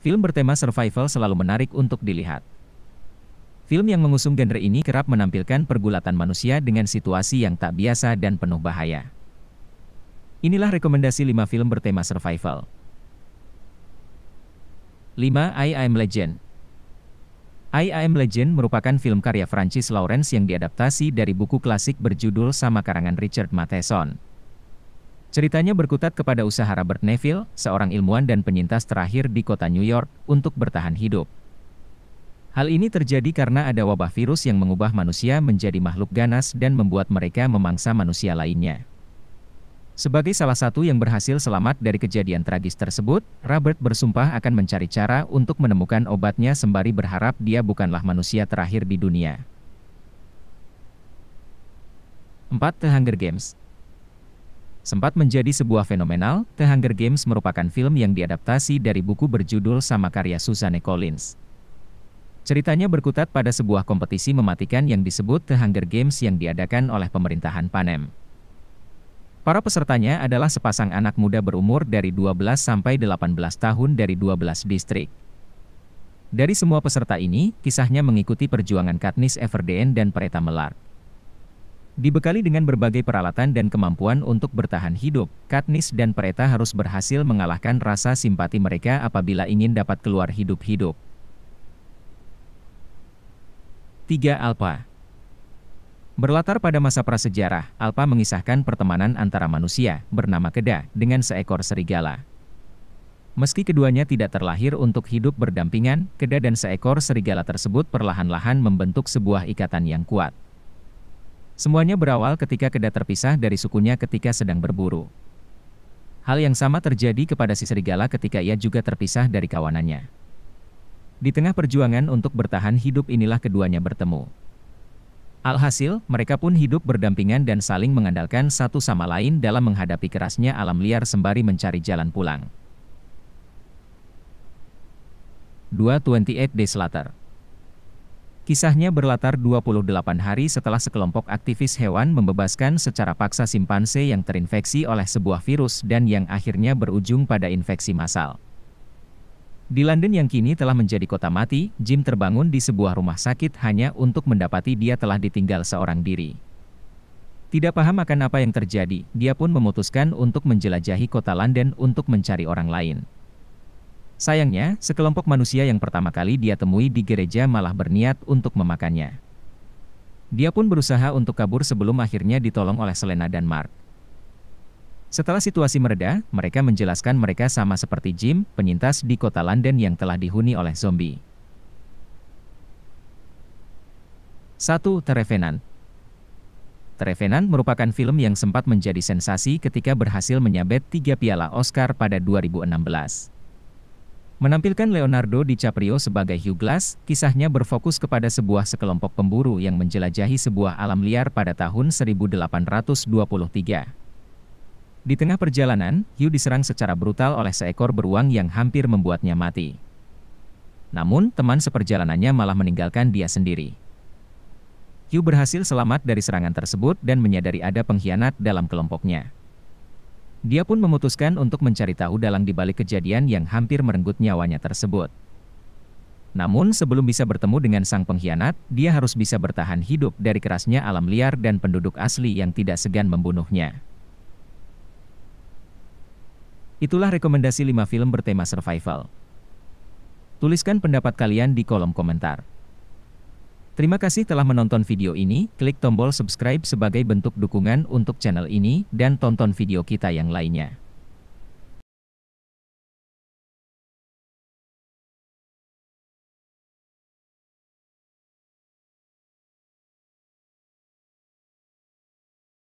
Film bertema survival selalu menarik untuk dilihat. Film yang mengusung genre ini kerap menampilkan pergulatan manusia dengan situasi yang tak biasa dan penuh bahaya. Inilah rekomendasi 5 film bertema survival. 5. I Am Legend. I Am Legend merupakan film karya Francis Lawrence yang diadaptasi dari buku klasik berjudul sama karangan Richard Matheson. Ceritanya berkutat kepada usaha Robert Neville, seorang ilmuwan dan penyintas terakhir di kota New York, untuk bertahan hidup. Hal ini terjadi karena ada wabah virus yang mengubah manusia menjadi makhluk ganas dan membuat mereka memangsa manusia lainnya. Sebagai salah satu yang berhasil selamat dari kejadian tragis tersebut, Robert bersumpah akan mencari cara untuk menemukan obatnya sembari berharap dia bukanlah manusia terakhir di dunia. 4. The Hunger Games. Sempat menjadi sebuah fenomenal, The Hunger Games merupakan film yang diadaptasi dari buku berjudul sama karya Suzanne Collins. Ceritanya berkutat pada sebuah kompetisi mematikan yang disebut The Hunger Games yang diadakan oleh pemerintahan Panem. Para pesertanya adalah sepasang anak muda berumur dari 12 sampai 18 tahun dari 12 distrik. Dari semua peserta ini, kisahnya mengikuti perjuangan Katniss Everdeen dan Peeta Mellark. Dibekali dengan berbagai peralatan dan kemampuan untuk bertahan hidup, Katniss dan Peeta harus berhasil mengalahkan rasa simpati mereka apabila ingin dapat keluar hidup-hidup. 3. Alpha. Berlatar pada masa prasejarah, Alpha mengisahkan pertemanan antara manusia, bernama Keda, dengan seekor serigala. Meski keduanya tidak terlahir untuk hidup berdampingan, Keda dan seekor serigala tersebut perlahan-lahan membentuk sebuah ikatan yang kuat. Semuanya berawal ketika Keda terpisah dari sukunya ketika sedang berburu. Hal yang sama terjadi kepada si serigala ketika ia juga terpisah dari kawanannya. Di tengah perjuangan untuk bertahan hidup inilah keduanya bertemu. Alhasil, mereka pun hidup berdampingan dan saling mengandalkan satu sama lain dalam menghadapi kerasnya alam liar sembari mencari jalan pulang. 2. 28 Days Later. Kisahnya berlatar 28 hari setelah sekelompok aktivis hewan membebaskan secara paksa simpanse yang terinfeksi oleh sebuah virus dan yang akhirnya berujung pada infeksi massal. Di London yang kini telah menjadi kota mati, Jim terbangun di sebuah rumah sakit hanya untuk mendapati dia telah ditinggal seorang diri. Tidak paham akan apa yang terjadi, dia pun memutuskan untuk menjelajahi kota London untuk mencari orang lain. Sayangnya, sekelompok manusia yang pertama kali dia temui di gereja malah berniat untuk memakannya. Dia pun berusaha untuk kabur sebelum akhirnya ditolong oleh Selena dan Mark. Setelah situasi mereda, mereka menjelaskan mereka sama seperti Jim, penyintas di kota London yang telah dihuni oleh zombie. 1. The Revenant. The Revenant merupakan film yang sempat menjadi sensasi ketika berhasil menyabet 3 piala Oscar pada 2016. Menampilkan Leonardo DiCaprio sebagai Hugh Glass, kisahnya berfokus kepada sebuah sekelompok pemburu yang menjelajahi sebuah alam liar pada tahun 1823. Di tengah perjalanan, Hugh diserang secara brutal oleh seekor beruang yang hampir membuatnya mati. Namun, teman seperjalanannya malah meninggalkan dia sendiri. Hugh berhasil selamat dari serangan tersebut dan menyadari ada pengkhianat dalam kelompoknya. Dia pun memutuskan untuk mencari tahu dalang di balik kejadian yang hampir merenggut nyawanya tersebut. Namun sebelum bisa bertemu dengan sang pengkhianat, dia harus bisa bertahan hidup dari kerasnya alam liar dan penduduk asli yang tidak segan membunuhnya. Itulah rekomendasi 5 film bertema survival. Tuliskan pendapat kalian di kolom komentar. Terima kasih telah menonton video ini, klik tombol subscribe sebagai bentuk dukungan untuk channel ini, dan tonton video kita yang lainnya.